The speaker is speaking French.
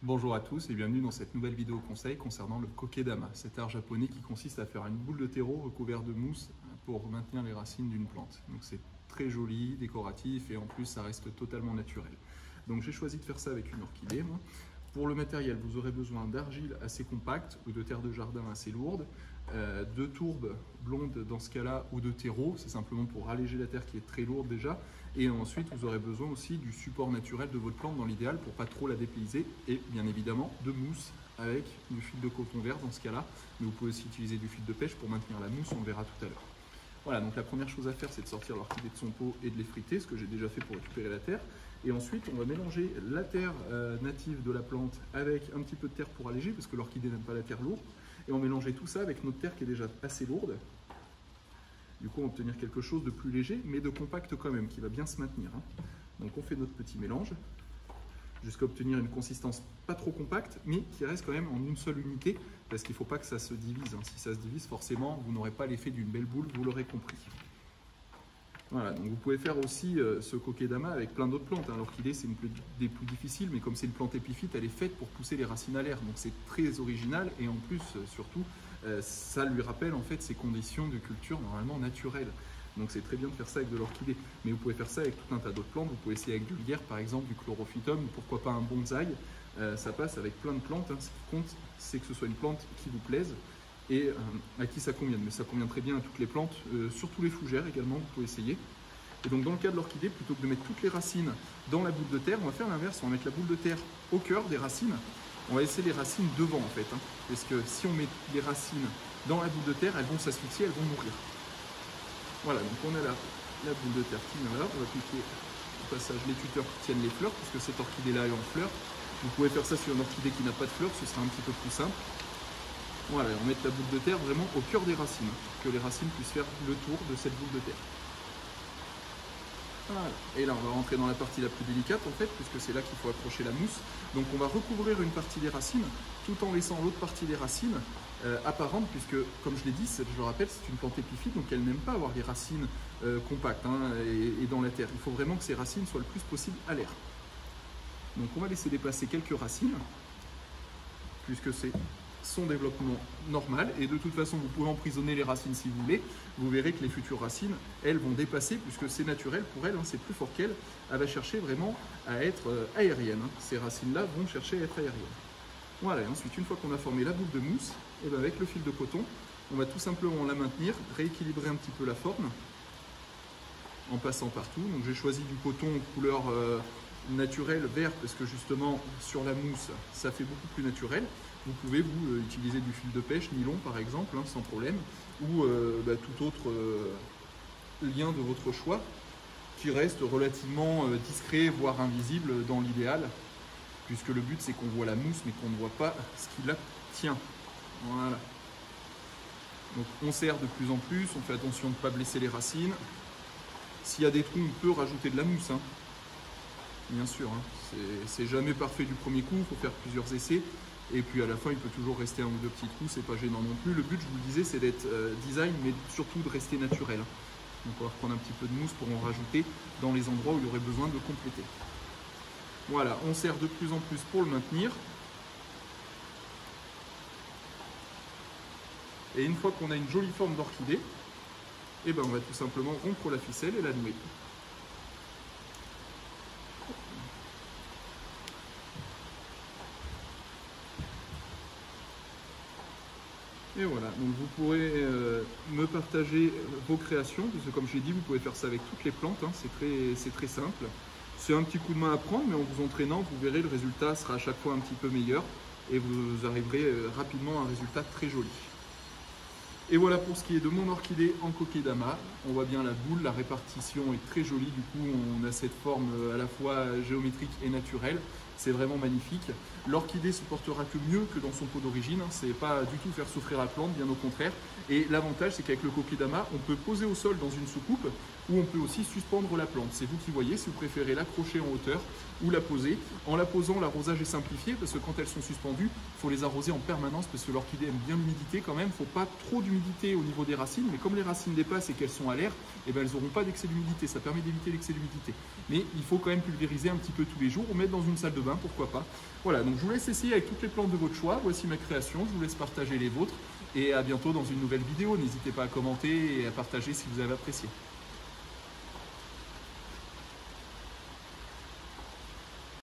Bonjour à tous et bienvenue dans cette nouvelle vidéo conseil concernant le kokedama, cet art japonais qui consiste à faire une boule de terreau recouverte de mousse pour maintenir les racines d'une plante. Donc c'est très joli, décoratif et en plus ça reste totalement naturel. Donc j'ai choisi de faire ça avec une orchidée. Moi. Pour le matériel, vous aurez besoin d'argile assez compacte ou de terre de jardin assez lourde, de tourbe blonde dans ce cas-là ou de terreau, c'est simplement pour alléger la terre qui est très lourde déjà. Et ensuite, vous aurez besoin aussi du support naturel de votre plante dans l'idéal pour pas trop la dépayser et bien évidemment de mousse avec du fil de coton vert dans ce cas-là. Mais vous pouvez aussi utiliser du fil de pêche pour maintenir la mousse, on le verra tout à l'heure. Voilà, donc la première chose à faire, c'est de sortir l'orchidée de son pot et de l'effriter, ce que j'ai déjà fait pour récupérer la terre. Et ensuite, on va mélanger la terre native de la plante avec un petit peu de terre pour alléger, parce que l'orchidée n'aime pas la terre lourde. Et on mélange tout ça avec notre terre qui est déjà assez lourde. Du coup, on va obtenir quelque chose de plus léger, mais de compact quand même, qui va bien se maintenir. Donc on fait notre petit mélange, jusqu'à obtenir une consistance pas trop compacte, mais qui reste quand même en une seule unité, parce qu'il ne faut pas que ça se divise. Si ça se divise, forcément, vous n'aurez pas l'effet d'une belle boule, vous l'aurez compris. Voilà, donc vous pouvez faire aussi ce kokedama avec plein d'autres plantes. L'orchidée, c'est une des plus difficiles, mais comme c'est une plante épiphyte, elle est faite pour pousser les racines à l'air. Donc c'est très original, et en plus, surtout, ça lui rappelle en fait ses conditions de culture normalement naturelles. Donc c'est très bien de faire ça avec de l'orchidée. Mais vous pouvez faire ça avec tout un tas d'autres plantes. Vous pouvez essayer avec du lierre, par exemple, du chlorophytum, ou pourquoi pas un bonsaï. Ça passe avec plein de plantes. Ce qui compte, c'est que ce soit une plante qui vous plaise et à qui ça convienne. Mais ça convient très bien à toutes les plantes, surtout les fougères également, vous pouvez essayer. Et donc dans le cas de l'orchidée, plutôt que de mettre toutes les racines dans la boule de terre, on va faire l'inverse, on va mettre la boule de terre au cœur des racines. On va laisser les racines devant en fait, parce que si on met les racines dans la boule de terre, elles vont s'asphyxier, elles vont mourir. Voilà, donc on a la boule de terre qui vient là, on va appliquer au passage les tuteurs qui tiennent les fleurs, puisque cette orchidée-là est en fleurs. Vous pouvez faire ça sur une orchidée qui n'a pas de fleurs, ce sera un petit peu plus simple. Voilà, on met la boule de terre vraiment au cœur des racines, que les racines puissent faire le tour de cette boule de terre. Voilà. Et là, on va rentrer dans la partie la plus délicate en fait, puisque c'est là qu'il faut accrocher la mousse. Donc on va recouvrir une partie des racines, tout en laissant l'autre partie des racines apparente, puisque, comme je l'ai dit, je le rappelle, c'est une plante épiphyte, donc elle n'aime pas avoir les racines compactes et dans la terre. Il faut vraiment que ces racines soient le plus possible à l'air. Donc on va laisser déplacer quelques racines, puisque c'est son développement normal, et de toute façon vous pouvez emprisonner les racines si vous voulez. Vous verrez que les futures racines, elles vont dépasser, puisque c'est naturel pour elles, c'est plus fort qu'elle, elle va chercher vraiment à être aérienne. Ces racines-là vont chercher à être aériennes. Voilà, et ensuite une fois qu'on a formé la boule de mousse, et bien avec le fil de coton, on va tout simplement la maintenir, rééquilibrer un petit peu la forme, en passant partout. Donc j'ai choisi du coton couleur naturel vert, parce que justement sur la mousse, ça fait beaucoup plus naturel. Vous pouvez vous utiliser du fil de pêche, nylon par exemple, sans problème, ou tout autre lien de votre choix, qui reste relativement discret, voire invisible dans l'idéal, puisque le but c'est qu'on voit la mousse, mais qu'on ne voit pas ce qui la tient. Voilà. Donc on serre de plus en plus, on fait attention de ne pas blesser les racines. S'il y a des trous, on peut rajouter de la mousse, bien sûr. C'est jamais parfait du premier coup, il faut faire plusieurs essais. Et puis à la fin, il peut toujours rester un ou deux petits trous, c'est pas gênant non plus. Le but, je vous le disais, c'est d'être design, mais surtout de rester naturel. Donc on va reprendre un petit peu de mousse pour en rajouter dans les endroits où il y aurait besoin de compléter. Voilà, on serre de plus en plus pour le maintenir. Et une fois qu'on a une jolie forme d'orchidée, on va tout simplement rompre la ficelle et la nouer. Et voilà, donc vous pourrez me partager vos créations, parce que comme je l'ai dit, vous pouvez faire ça avec toutes les plantes, c'est très simple. C'est un petit coup de main à prendre, mais en vous entraînant, vous verrez, le résultat sera à chaque fois un petit peu meilleur, et vous arriverez rapidement à un résultat très joli. Et voilà pour ce qui est de mon orchidée en kokedama. On voit bien la boule, la répartition est très jolie, du coup on a cette forme à la fois géométrique et naturelle. C'est vraiment magnifique. L'orchidée se portera que mieux que dans son pot d'origine. C'est pas du tout faire souffrir la plante, bien au contraire. Et l'avantage, c'est qu'avec le kokedama, on peut poser au sol dans une soucoupe ou on peut aussi suspendre la plante. C'est vous qui voyez si vous préférez l'accrocher en hauteur ou la poser. En la posant, l'arrosage est simplifié parce que quand elles sont suspendues, il faut les arroser en permanence parce que l'orchidée aime bien l'humidité quand même. Il ne faut pas trop d'humidité au niveau des racines, mais comme les racines dépassent et qu'elles sont à l'air, eh ben, elles n'auront pas d'excès d'humidité. Ça permet d'éviter l'excès d'humidité. Mais il faut quand même pulvériser un petit peu tous les jours ou mettre dans une salle de bain, pourquoi pas. Voilà, donc je vous laisse essayer avec toutes les plantes de votre choix. Voici ma création, je vous laisse partager les vôtres et à bientôt dans une nouvelle vidéo. N'hésitez pas à commenter et à partager si vous avez apprécié.